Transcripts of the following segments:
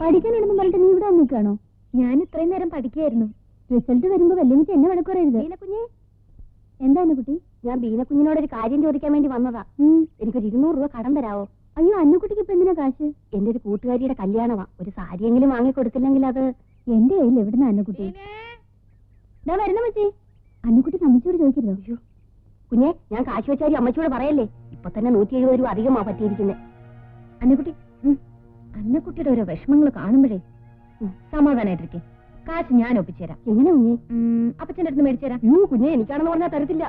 പഠിക്കാനാണെന്ന് പറഞ്ഞിട്ട് നീ ഇവിടെ വന്നിക്കാണോ? ഞാൻ ഇത്രയും നേരം പഠിക്കുകയായിരുന്നു. റിസൾട്ട് വരുമ്പോ വല്യമ്മച്ച് എന്നെ വഴക്കുറയരുത്. ബീനക്കുഞ്ഞെ, എന്താണ് കുട്ടി? ഞാൻ ബീനക്കുഞ്ഞിനോട് ഒരു കാര്യം ചോദിക്കാൻ വേണ്ടി വന്നതാ. എനിക്കൊരു 200 രൂപ കടം തരാവോ? അയ്യോ, അന്നുകുട്ടിക്ക് ഇപ്പൊ എന്തിനാ കാശ്? എന്റെ ഒരു കൂട്ടുകാരിയുടെ കല്യാണമാ. ഒരു സാരിയെങ്കിലും വാങ്ങി കൊടുത്തില്ലെങ്കിൽ അത് എന്റെ കയ്യിൽ എവിടുന്ന അന്നുകുട്ടി? ഞാൻ വരുന്ന മച്ചി. അന്നുകുട്ടി അമ്മച്ചിയോട് ചോദിക്കരുതോ? അയ്യോ കുഞ്ഞെ, ഞാൻ കാശ് വെച്ചാരി അമ്മച്ചിയോട് പറയല്ലേ. ഇപ്പൊ തന്നെ 170 രൂപ അധികമാ പറ്റിയിരിക്കുന്നത്. അന്നുകുട്ടി, അന്നക്കുട്ടിയുടെ ഓരോ വിഷമങ്ങൾ കാണുമ്പോഴേ സമാധാനായിട്ടിരിക്കും. കാശ് ഞാൻ ഒപ്പിച്ചുതരാം. എങ്ങനെ കുഞ്ഞെ? അപ്പച്ചന്റെ അടുത്ത് മേടിച്ചു തരാം. കുഞ്ഞെ, എനിക്കാണെന്ന് പറഞ്ഞാൽ തരത്തില്ല.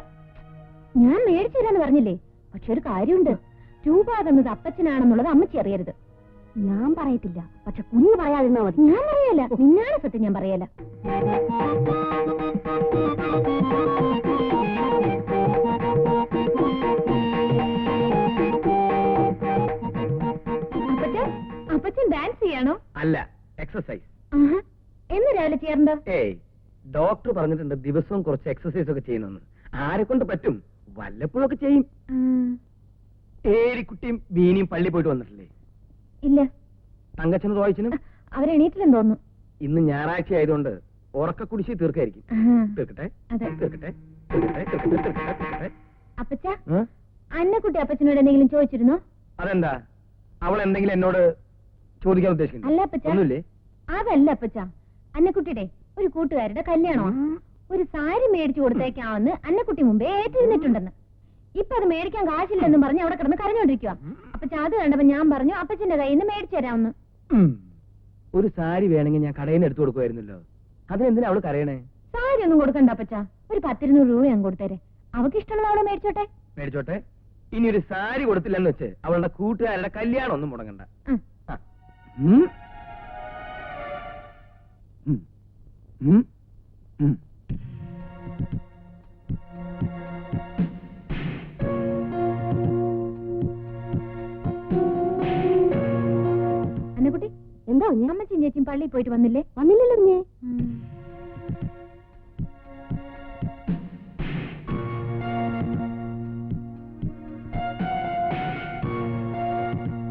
ഞാൻ മേടിച്ചു തരാന്ന് പറഞ്ഞില്ലേ. പക്ഷെ ഒരു കാര്യമുണ്ട്, രൂപ തന്നത് അപ്പച്ചനാണെന്നുള്ളത് അമ്മച്ചി അറിയരുത്. ഞാൻ പറയത്തില്ല, പക്ഷെ കുഞ്ഞ് പറയാതിരുന്നാ മതി. ഞാൻ പറയല്ല, നിന്നാണ് സത്യം. ഞാൻ പറയല്ല. അപ്പച്ചൻ ഡാൻസ് ചെയ്യാണോ? അല്ല, എക്സസൈസ്. എന്ന് രാവിലെ ചെയ്യാറുണ്ടോ? ഏയ്, ഡോക്ടർ പറഞ്ഞിട്ടുണ്ട് ദിവസവും കുറച്ച് എക്സസൈസ് ഒക്കെ ചെയ്യണമെന്ന്. ആരെ കൊണ്ട് പറ്റും? വല്ലപ്പോഴൊക്കെ ചെയ്യും. ഏരിക്കുട്ടിയും ബീനിയും പള്ളി പോയിട്ട് വന്നിട്ടില്ലേ? ഇല്ല. തങ്കച്ചനും റോയിച്ചനും അവരെണീറ്റില്ലെന്ന് തോന്നുന്നു. ഇന്ന് ഞായറാഴ്ച ആയതുകൊണ്ട് ഉറക്ക കുടിശ്ശി തീർക്കായിരിക്കും. തീർക്കട്ടെ. അപ്പച്ച, അന്നക്കുട്ടി അപ്പച്ചനോട് എന്തെങ്കിലും ചോദിച്ചിരുന്നോ? അതെന്താ, അവൾ എന്തെങ്കിലും എന്നോട് ചോദിക്കാൻ ഉദ്ദേശിക്കുന്നു? അല്ല അപ്പച്ച, അതല്ല അപ്പച്ച. അന്നക്കുട്ടിയുടെ ഒരു കൂട്ടുകാരുടെ കല്യാണമാണ്. ഒരു സാരി മേടിച്ചു കൊടുത്തേക്കാമെന്ന് അന്നക്കുട്ടി മുമ്പേ ഏറ്റിരുന്നിട്ടുണ്ടെന്ന്. ഇപ്പൊ അത് മേടിക്കാൻ കാശില്ലെന്നും പറഞ്ഞ് അവിടെ കിടന്ന് കരഞ്ഞോണ്ടിരിക്കുക. അപ്പച്ച അത് കണ്ടപ്പോ ഞാൻ പറഞ്ഞു അപ്പച്ചന്റെ കയ്യിൽ നിന്ന് മേടിച്ചു തരാമെന്ന്. ഒരു സാരി വേണമെങ്കിൽ ഞാൻ കടയിൽ നിന്ന് എടുത്തു കൊടുക്കുമായിരുന്നല്ലോ. അതിനെന്തിനാ അവള് കരയണേ? സാരി ഒന്നും കൊടുക്കണ്ട അപ്പച്ച. ഒരു 10-200 രൂപ ഞാൻ കൊടുത്തേരെ. അവക്ക് ഇഷ്ടമുള്ള അവളെ മേടിച്ചോട്ടെ. മേടിച്ചോട്ടെ. ഇനി ഒരു സാരി കൊടുത്തില്ലെന്ന് വെച്ച് അവളുടെ കൂട്ടുകാരുടെ കല്യാണം ഒന്നും മുടങ്ങണ്ട. അന്നക്കുട്ടി, എന്താ അമ്മച്ചും ചേച്ചിയും പള്ളിയിൽ പോയിട്ട് വന്നില്ലേ? വന്നില്ലല്ലോ.